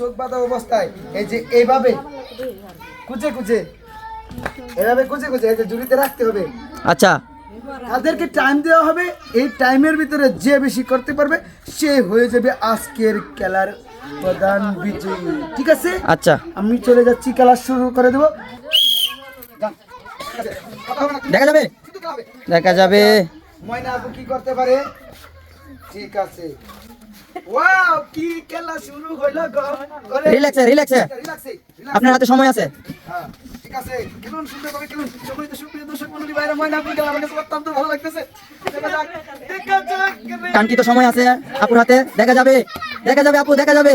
চোখ বাঁধা অবস্থায় এই যে এইভাবে কুচে কুচে এই যে ঝুড়িতে রাখতে হবে। আচ্ছা, তাদেরকে টাইম দেওয়া হবে, এই টাইমের ভিতরে যে বেশি করতে পারবে সে হয়ে যাবে আজকের খেলার প্রধান বিজয়ী। ঠিক আছে, আচ্ছা, আমি চলে যাচ্ছি, খেলা শুরু করে দেবো। দেখা যাবে, দেখা যাবে। ময়না আপু কি করতে পারে? ঠিক আছে, ওয়াও, কি খেলা শুরু হইলো গো। রিল্যাক্সে রিল্যাক্সে, আপনার হাতে সময় আছে। হ্যাঁ, ঠিক আছে, খেলুন, সুন্দর করে খেলুন। সবাই তো সুপ্রিয় দর্শক মণ্ডলী ভাইরা, ময়না আপু খেলা আমার কাছে অত্যন্ত ভালো লাগতেছে। দেখা যাক, দেখা যাক। কাঙ্ক্ষিত সময় আছে আপুর হাতে, দেখা যাবে, দেখা যাবে আপু, দেখা যাবে,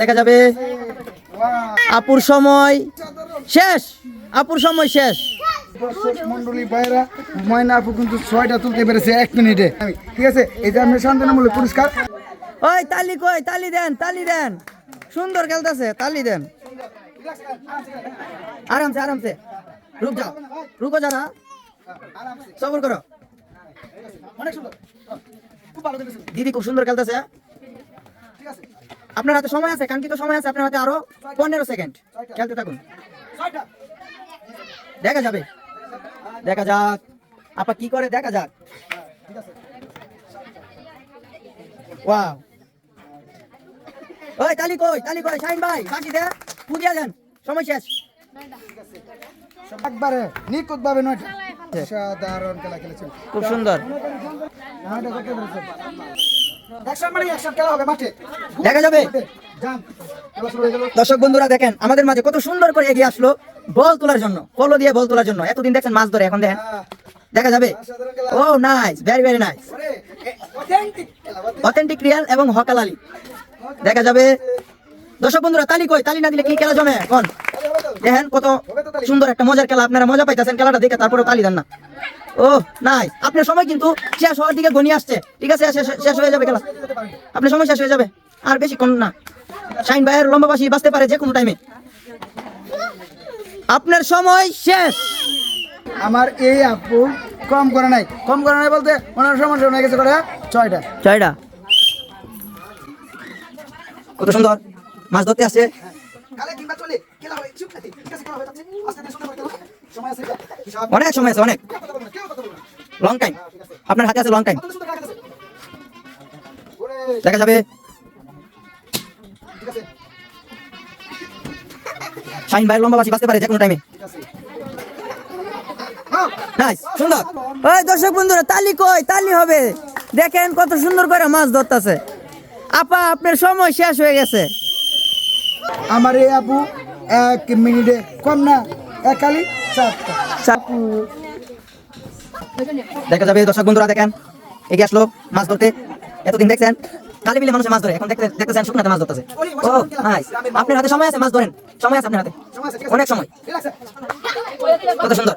দেখা যাবে। আপুর সময় শেষ, আপুর সময় শেষ। দর্শক মণ্ডলী ভাইরা, ময়না আপু কিন্তু 6টা তুলতে পেরেছে 1 মিনিটে। ঠিক আছে, এই যে আমরা শান্তনামূলক পুরস্কার। ওই তালি কই, তালি দেন, তালি দেন। সুন্দর খেলতেছে, তালি দেন। আরামসে আরামসে, রুক যাও, রুকো যারা, সবর করো। অনেক সুন্দর, খুব ভালো খেলেছেন। দিদি খুব সুন্দর খেলতেছে। ঠিক আছে, আপনার হাতে সময় আছে, কাঙ্ক্ষিত সময় আছে আপনার হাতে আরো 15 সেকেন্ড। খেলতে থাকুন, 6টা। দেখা যাবে, দেখা যাক আপা কি করে, দেখা যাক। ওয়াও, ওই তালি কই, তালি কই, শাহিন ভাই বাকি দে, বুঝিয়া দেন, সময় শেষ। একবারে নিখুঁত ভাবে 9টা। সাধারণ খেলা খেলেছেন, খুব সুন্দর, 9টা করতে পেরেছেন। অ্যাকশন মানে অ্যাকশন, খেলা হবে মাঠে, দেখা যাবে। যান, খেলা শুরু হয়ে গেল। দর্শক বন্ধুরা দেখেন আমাদের মাঝে কত সুন্দর করে এগিয়ে আসলো বল তোলার জন্য, পলো দিয়ে বল তোলার জন্য। এতদিন দেখছেন মাছ ধরে, এখন দেখেন, দেখা যাবে। সাধারণ খেলা, oh nice, very very nice, authentic খেলা, অথেন্টিক রিয়েল এবং হকালালি, দেখা যাবে। দর্শক বন্ধুরা তালি কই, তালি না দিলে কি খেলা জমে এখন। দেখেন কত সুন্দর একটা মজার খেলা, আপনারা মজা পাইতেছেন খেলাটা দেখে, তারপরে তালি দেন না। ও নাইস, আপনার সময় কিন্তু শেষ হওয়ার দিকে গনিয়ে আসছে। ঠিক আছে, শেষ হয়ে যাবে খেলা, আপনার সময় শেষ হয়ে যাবে, আর বেশিক্ষণ না। শাহিন ভাইয়ের লম্বা বাঁশি বাজতে পারে যে কোনো টাইমে। আপনার সময় শেষ। আমার এই আপু কম করে নাই, কম করে নাই বলতে ওনার সমস্যা হয়ে গেছে করে 6টা। 6টা, কত সুন্দর মাছ ধরতে আসছে। কালে কিংবা চলে খেলা হয় চুপ থাকে। ঠিক আছে, খেলা হয়ে যাচ্ছে, আস্তে আস্তে সুন্দর করে খেলা। সময় আছে, হিসাব অনেক সময় আছে, অনেক কেউ কথা বলবে না, কেউ কথা বলবে না। লং টাইম, আপনার হাতে আছে লং টাইম, অত্যন্ত সুন্দর খেলা খেলেছে। ওরে, দেখা যাবে। ঠিক আছে, শাহিন ভাইয়ের লম্বা বাঁশি বাজতে পারে যে কোনো টাইমে। ঠিক আছে। নাইস, সুন্দর। ওই দর্শক বন্ধুরা তালি কই, তালি হবে। দেখেন কত সুন্দর করে মাছ ধরতেছে। আপা আপনার সময় শেষ হয়ে গেছে। আমার এই আপু 1 মিনিটে কম না, একালি 4টা। দেখা যাবে। দর্শক বন্ধুরা দেখেন এগিয়ে আসলো মাছ ধরতে। এতদিন দেখছেন কালি মিলে মানুষের মাছ ধরে, এখন দেখতেছেন শুকনাতে মাছ ধরতেছে। ও নাইস, আপনার হাতে সময় আছে, মাছ ধরেন, সময় আছে আপনার হাতে, সময় আছে, ঠিক আছে। অনেক সময়। রিল্যাক্স। কত সুন্দর,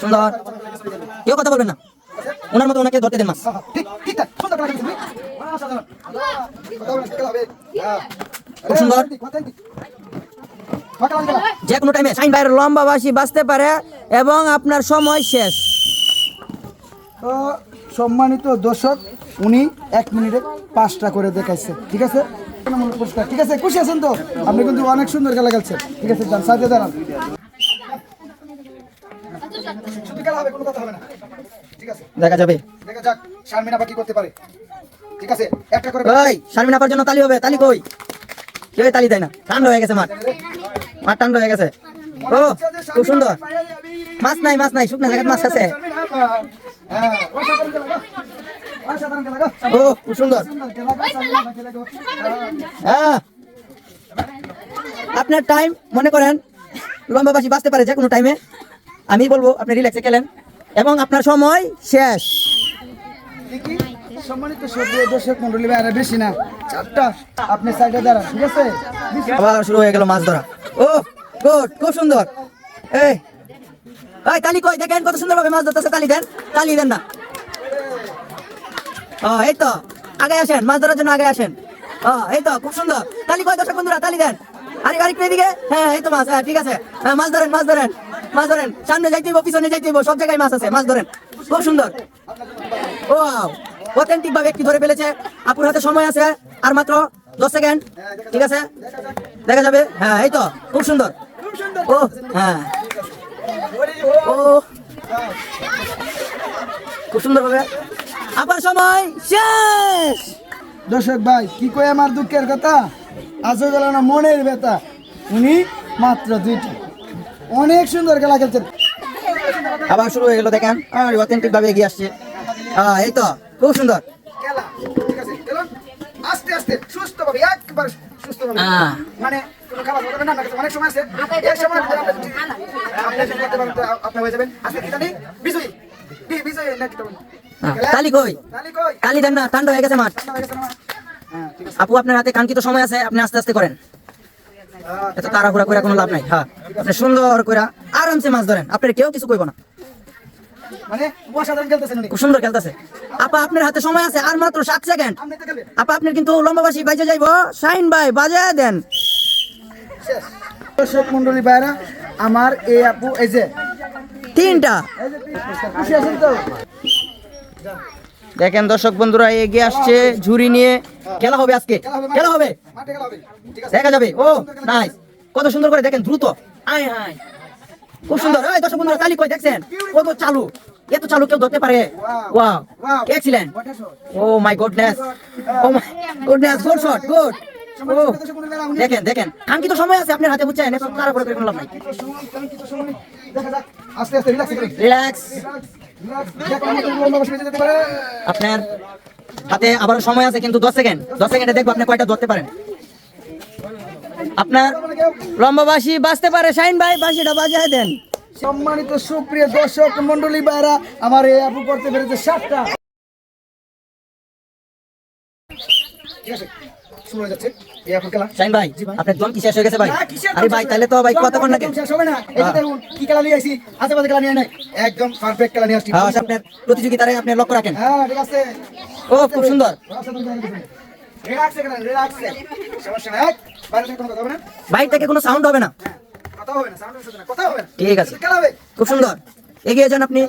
সুন্দর। কেউ কথা বলবেন না, ওনার মতো ওনাকে ধরতে দেন মাছ। ঠিক ঠিক ঠিক, সুন্দর খেলা খেলেছে। অসাধারণ। কথা বলে খেলা হবে। খুব সুন্দর। অথেন্টিক। হকালান খেলা। যে কোনো টাইমে শাহিন ভাইয়ের লম্বা বাঁশি বাজতে পারে এবং আপনার সময় শেষ। তো সম্মানিত দর্শক, উনি 1 মিনিটে 5টা করে দেখাইছে। ঠিক আছে, পুরস্কার। ঠিক আছে, খুশি আছেন তো? আপনি কিন্তু অনেক সুন্দর খেলা খেলছেন। ঠিক আছে, যান সাথে দাঁড়ান। শুধু খেলা হবে, কোনো কথা হবে না। ঠিক আছে, দেখা যাবে। দেখা যাক শারমিন আপা কি করতে পারে। ঠিক আছে, একটা করে ওই শারমিন আপার জন্য তালি হবে, তালি কই, কেউ তালি দেয় না, ঠান্ডা হয়ে গেছে মাঠ, মাঠ ঠান্ডা হয়ে গেছে। ও খুব সুন্দর, মাছ নাই, মাছ নাই, শুকনা জায়গায় মাছ আছে। হ্যাঁ, অসাধারণ খেলা গো। অসাধারণ খেলা গো। ও খুব সুন্দর। সুন্দর খেলা গো, শারমিন খেলা গো। হ্যাঁ, আপনার টাইম মনে করেন লম্বা বাঁশি বাজতে পারে যে কোনো টাইমে। আমি বলবো আপনি রিল্যাক্সে খেলেন এবং আপনার সময় শেষ। ঠিকই, সম্মানিত সুপ্রিয় দর্শক মণ্ডলী ভাইরা, বেশি না, 4টা। আপনি সাইডে দাঁড়ান। ঠিক আছে, আবার শুরু হয়ে গেল মাছ ধরা। ও গুড, খুব সুন্দর। এই এই তালি কই, দেখেন কত সুন্দর ভাবে মাছ ধরতেছে, তালি দেন, তালি দেন না। ও এই তো আগে আসেন, মাছ ধরার জন্য আগে আসেন। ও এই তো খুব সুন্দর, তালি কই দর্শক বন্ধুরা, তালি দেন। আরেকটু এদিকে, হ্যাঁ এই তো মাছ, হ্যাঁ ঠিক আছে। হ্যাঁ, মাছ ধরেন, মাছ ধরেন, মাছ ধরেন, সামনে যাইতে হইব, পিছনে যাইতে হইব, সব জায়গায় মাছ আছে, মাছ ধরেন। খুব সুন্দর। ও অথেন্টিক ভাবে একটি ধরে ফেলেছে। আপুর হাতে সময় আছে আর মাত্র 10 সেকেন্ড ঠিক আছে দেখা যাবে হ্যাঁ এই তো খুব সুন্দর খুব সুন্দর ও হ্যাঁ ও খুব সুন্দর ভাবে আবার সময় শেষ দর্শক ভাই কি কই আমার দুঃখের কথা আজও গেল না মনের ব্যথা উনি মাত্র 2টি অনেক সুন্দর খেলা খেলছেন আবার শুরু হয়ে গেল দেখেন আর অথেন্টিক ভাবে এগিয়ে আসছে এই তো খুব সুন্দর খেলা ঠিক আছে চলুন আস্তে আস্তে সুস্থভাবে একবার সুস্থভাবে মানে কোনো খাবার হবে না অনেক সময় আছে এই সময় আপনি যদি করতে পারেন তো আপনি হয়ে যাবেন আজকে কি জানি বিজয়ী বিজয়ী নাকি তো তালি কই তালি কই তালি দেন না ঠান্ডা হয়ে গেছে মাঠ হ্যাঁ ঠিক আছে আপু আপনার হাতে কাঙ্ক্ষিত সময় আছে আপনি আস্তে আস্তে করেন এত তাড়াহুড়া করে কোনো লাভ নাই হ্যাঁ আপনি সুন্দর করে আরামসে মাছ ধরেন আপনার কেউ কিছু কইব না মানে অসাধারণ খেলতেছেন উনি খুব সুন্দর খেলতেছে আপা আপনার হাতে সময় আছে আর মাত্র 7 সেকেন্ড আপনি তো খেলবেন আপা আপনার কিন্তু লম্বাবাসী বাইজে যাইবো শাইন ভাই বাজায় দেন শেষ দর্শক মণ্ডলী ভাইরা আমার এই আপু এই যে 3টা খুশি আছেন তো দেখেন দর্শক বন্ধুরা এগিয়ে আসছে ঝুরি নিয়ে খেলা হবে আজকে খেলা হবে মাঠে খেলা হবে ঠিক আছে দেখা যাবে ও নাইস কত সুন্দর করে দেখেন দ্রুত আয় হায় খুব সুন্দর এই দর্শক বন্ধুরা তালি কই দেখছেন কত চালু এত চালু কেউ ধরতে পারে wow excellent oh my goodness oh my goodness good shot good ও দেখেন দেখেন কাঙ্ক্ষিত সময় আছে আপনার হাতে বুঝছেন এত তাড়াহুড়া করে কোনো লাভ নাই দেখা যাক আস্তে আস্তে রিল্যাক্স করুন রিল্যাক্স দেখো আমাদের লম্বা বসে যেতে পারে আপনার হাতে আবার সময় আছে কিন্তু 10 সেকেন্ড 10 সেকেন্ডে দেখবো আপনি কয়টা ধরতে পারেন আপনার লম্বা বাঁশি বাজতে পারে শাইন ভাই বাঁশিটা বাজিয়ে দেন সম্মানিত সুপ্রিয় দর্শক মণ্ডলী ভাইরা আমার এই আপু করতে পেরেছে 7টা ঠিক আছে শুরু হয়ে যাচ্ছে এই আপু খেলা শাইন ভাই আপনার দম কি শেষ হয়ে গেছে ভাই আরে ভাই তাহলে তো ভাই কতক্ষণ লাগে শেষ হবে না এই যে দেখুন কি খেলা নিয়ে আসি আশেপাশে খেলা নিয়ে নাই একদম পারফেক্ট খেলা নিয়ে আসছি হ্যাঁ আপনার প্রতিযোগিতায় আপনি লক্ষ্য রাখেন হ্যাঁ ঠিক আছে ও খুব সুন্দর রিল্যাক্স করেন রিল্যাক্স সমস্যা নাই বাইরে থেকে কোনো কথা হবে না বাইরে থেকে কোনো সাউন্ড হবে না কথা হবে না সাউন্ড হবে না কথা হবে না ঠিক আছে খেলা হবে খুব সুন্দর এগিয়ে যান আপনি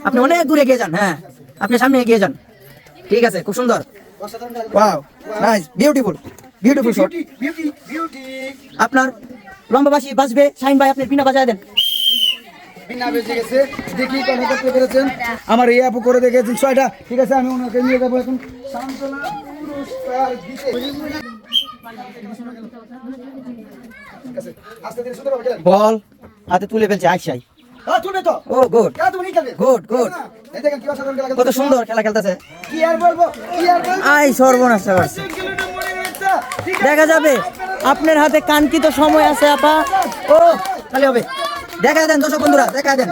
আপনি অনেক দূর এগিয়ে যান হ্যাঁ আপনি সামনে এগিয়ে যান ঠিক আছে খুব সুন্দর অসাধারণ wow nice beautiful beautiful shot beauty beauty beauty আপনার লম্বা বাঁশি বাজবে শাইন ভাই আপনি বিনা বাজায় দেন বিনা বেজে গেছে দেখি কথা করতে পেরেছেন আমার এই আপু করে দেখেছেন 6টা ঠিক আছে আমি ওনাকে নিয়ে যাবো এখন সান্তনা পুরস্কার দিতে ঠিক আছে আস্তে ধীরে সুন্দর হবে খেলেন বল হাতে তুলে ফেলছে আইসাই হ্যাঁ তুমি তো ও গুড খেলা তুমি খেলবে গুড গুড এই দেখেন কি অসাধারণ খেলা কত সুন্দর খেলা খেলতেছে কি আর বলবো কি আর বলবো আই সর্বনাশ করছে কিলোমিটার মনে হচ্ছে ঠিক দেখা যাবে আপনার হাতে কাঙ্ক্ষিত সময় আছে আপা ও তাহলে হবে দেখা দেন দর্শক বন্ধুরা দেখা দেন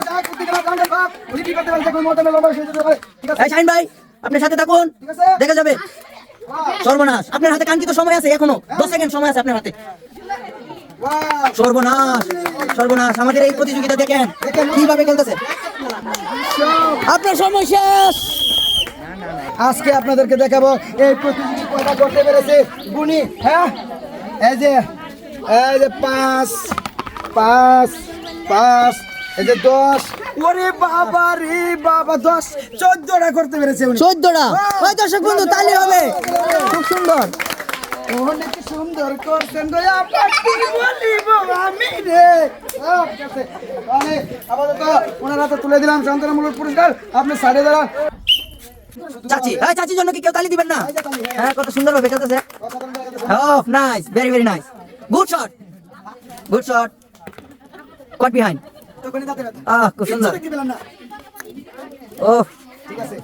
এই শাইন ভাই আপনার সাথে থাকুন দেখা যাবে সর্বনাশ আপনার হাতে কাঙ্ক্ষিত সময় আছে এখনো 10 সেকেন্ড সময় আছে আপনার হাতে সর্বনাশ সর্বনাশ আমাদের এই প্রতিযোগিতা দেখেন কিভাবে খেলতেছে আপনার সময় শেষ আজকে আপনাদেরকে দেখাবো এই প্রতিযোগিতা করতে পেরেছে গুনি হ্যাঁ এই যে 5 5 5 এই যে 10 ওরে বাবা রে বাবা 10 14টা করতে পেরেছে উনি 14টা ওই দর্শক বন্ধু তালি হবে খুব সুন্দর অনেক সুন্দর করছেন গো আপনি বলিব আমি রে ঠিক আছে মানে আপাতত ওনার হাতে তুলে দিলাম সান্তনামূলক পুরস্কার আপনি সাড়ে দাঁড়ান চাচি এই চাচির জন্য কি কেউ তালি দিবেন না হ্যাঁ কত সুন্দর ভাবে খেলতেছে oh nice very very nice good shot caught behind তখনই দাঁতে ব্যথা। খুব সুন্দর দেখতে পেলাম না ও ঠিক আছে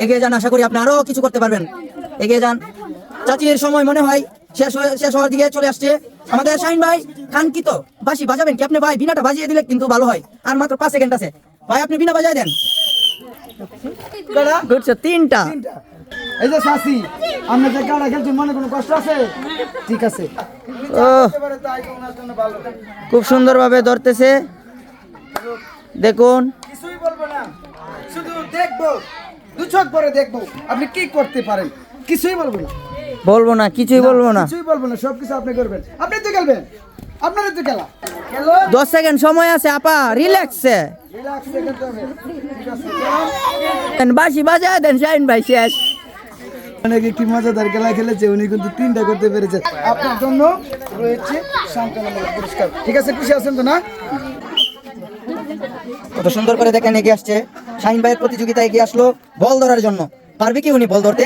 এগিয়ে যান আশা করি আপনি আরো কিছু করতে পারবেন এগিয়ে যান চাচির সময় মনে হয় শেষ হওয়ার দিকে চলে আসছে আমাদের শাইন ভাই কাঙ্ক্ষিত বাঁশি বাজাবেন কি আপনি ভাই বিনাটা বাজিয়ে দিলে কিন্তু ভালো হয় আর মাত্র 5 সেকেন্ড আছে ভাই আপনি বিনা বাজায় দেন গুড শট 3টা তিনটা। এই যে শাসি আমরা যে গাড়া খেলছি মনে কোনো কষ্ট আছে ঠিক আছে ও এবারে তাই তো ওনার জন্য ভালো খুব সুন্দরভাবে ধরতেছে দেখুন কিছুই বলবো না শুধু দেখবো দু চোখ ভরে দেখবো আপনি কি করতে পারেন কিছুই বলবো না বলবো না কিছুই বলবো না কিছুই বলবো না সবকিছু আপনি করবেন আপনি তো খেলবেন আপনারই তো খেলা খেলো 10 সেকেন্ড সময় আছে আপা রিল্যাক্সে রিল্যাক্স খেলতে হবে ঠিক আছে বাঁশি বাজায় দেন শাইন ভাই শেষ অনেক একটি মজাদার খেলা খেলেছে, উনি কিন্তু 3টা করতে পেরেছে। আপনার জন্য রয়েছে সান্ত্বনামূলক পুরস্কার। ঠিক আছে, খুশি আছেন তো না? কত সুন্দর করে দেখেন এগিয়ে আসছে শাহিন ভাইয়ের প্রতিযোগিতা, এগিয়ে আসলো বল ধরার জন্য। পারবে কি উনি বল ধরতে?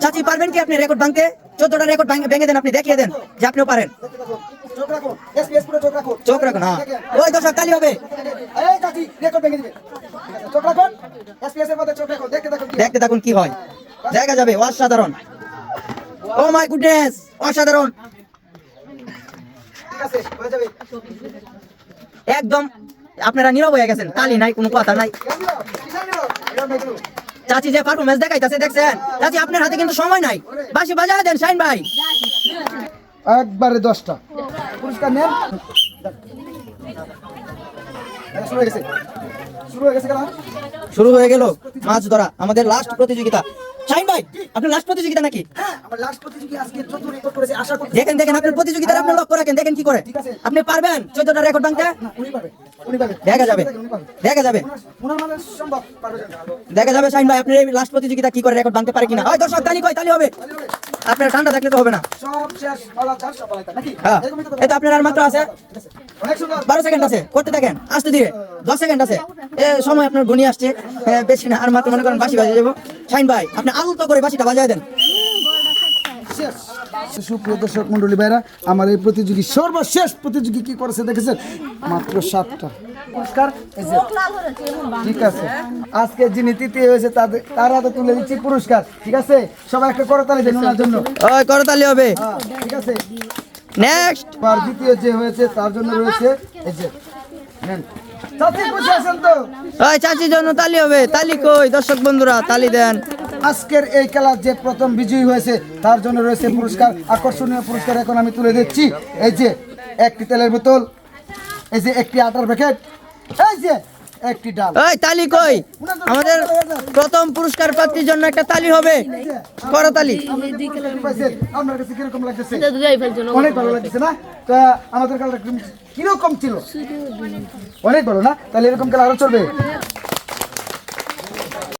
চাচি পারবেন কি আপনি রেকর্ড ভাঙতে? 14টা রেকর্ড ভেঙে দেন, আপনি দেখিয়ে দেন যে আপনিও পারেন। চোখ রাখুন, SPS পুরো চোখ রাখুন। চোখ রাখুন, হ্যাঁ। ওই দর্শক তালি হবে। এই চাচি রেকর্ড ভেঙে দিবে। চোখ রাখুন, SPS এর মধ্যে চোখ রাখুন, দেখতে থাকুন। দেখতে থাকুন কি হয়, জায়গা যাবে। অসাধারণ, ও মাই গুডনেস, অসাধারণ। ঠিক আছে, হয়ে যাবে। একদম আপনারা নীরব হয়ে গেছেন, তালি নাই, কোনো কথা নাই। চাচি যে পারফরমেন্স দেখাইতেছে দেখছেন? চাচি আপনার হাতে কিন্তু সময় নাই, বাঁশি বাজায় দেন শাহিন ভাই। একবারে 10টা পুরস্কার নেন। শুরু হয়ে গেছে, শুরু হয়ে গেছে খেলা। শুরু হয়ে গেল মাছ ধরা, আমাদের লাস্ট প্রতিযোগিতা। শাহিন ভাই আপনার লাস্ট প্রতিযোগিতা নাকি? হ্যাঁ, আমার লাস্ট প্রতিযোগী আজকে 14 রেকর্ড করেছে, আশা করছি। দেখেন দেখেন আপনার প্রতিযোগিতার আপনি লক্ষ্য রাখেন, দেখেন কি করে। আপনি পারবেন 14টা রেকর্ড ভাঙতে? না, উনি পারবে, উনি পারবে। দেখা যাবে, দেখা যাবে, ওনার মানে সম্ভব পারবে না। দেখা যাবে শাহিন ভাই আপনার এই লাস্ট প্রতিযোগিতা কি করে রেকর্ড ভাঙতে পারে কিনা। ওই দর্শক তালি কই, তালি হবে। আপনার ঠান্ডা থাকলে তো হবে না। সব শেষ, বলা চার সব বলা নাকি? হ্যাঁ, এরকমই তো এই তো আপনার আর মাত্র আছে অনেক সুন্দর। 12 সেকেন্ড আছে, করতে থাকেন আস্তে ধীরে। 10 সেকেন্ড আছে, এ সময় আপনার ঘনিয়ে আসছে। বেশি না, আর মাত্র মনে করেন বাঁশি বাজিয়ে যাবো। শাহিন ভাই আপনি আলতো করে বাঁশিটা বাজিয়ে দেন। শেষ। সুপ্রিয় দর্শক মন্ডলী ভাইরা, আমার এই প্রতিযোগী সর্বশেষ প্রতিযোগী কি করেছে দেখেছেন? মাত্র 7টা পুরস্কার। এই যে, ঠিক আছে, আজকে যিনি তৃতীয় হয়েছে তার হাতে তুলে দিচ্ছি পুরস্কার। ঠিক আছে, সবাই একটা করতালি দেন ওনার জন্য। ওই করতালি হবে। হ্যাঁ, ঠিক আছে। নেক্সট, আর দ্বিতীয় যে হয়েছে তার জন্য রয়েছে এই যে, নেন। চাচি খুশি আছেন তো? ওই চাচির জন্য তালি হবে। তালি কই দর্শক বন্ধুরা, তালি দেন। আজকের এই খেলার যে প্রথম বিজয়ী হয়েছে তার জন্য রয়েছে পুরস্কার, আকর্ষণীয় পুরস্কার। এখন আমি তুলে দিচ্ছি। এই যে একটি তেলের বোতল, এই যে একটি আটার প্যাকেট, এই যে একটি ডাল। ওই তালি কই, আমাদের প্রথম পুরস্কার প্রাপ্তির জন্য একটা তালি হবে। করতালি। পাইছেন? আপনার কাছে কিরকম লাগতেছে? অনেক ভালো লাগতেছে না? তা আমাদের খেলাটা কিরকম ছিল? অনেক ভালো না? তাহলে এরকম খেলা আরো চলবে।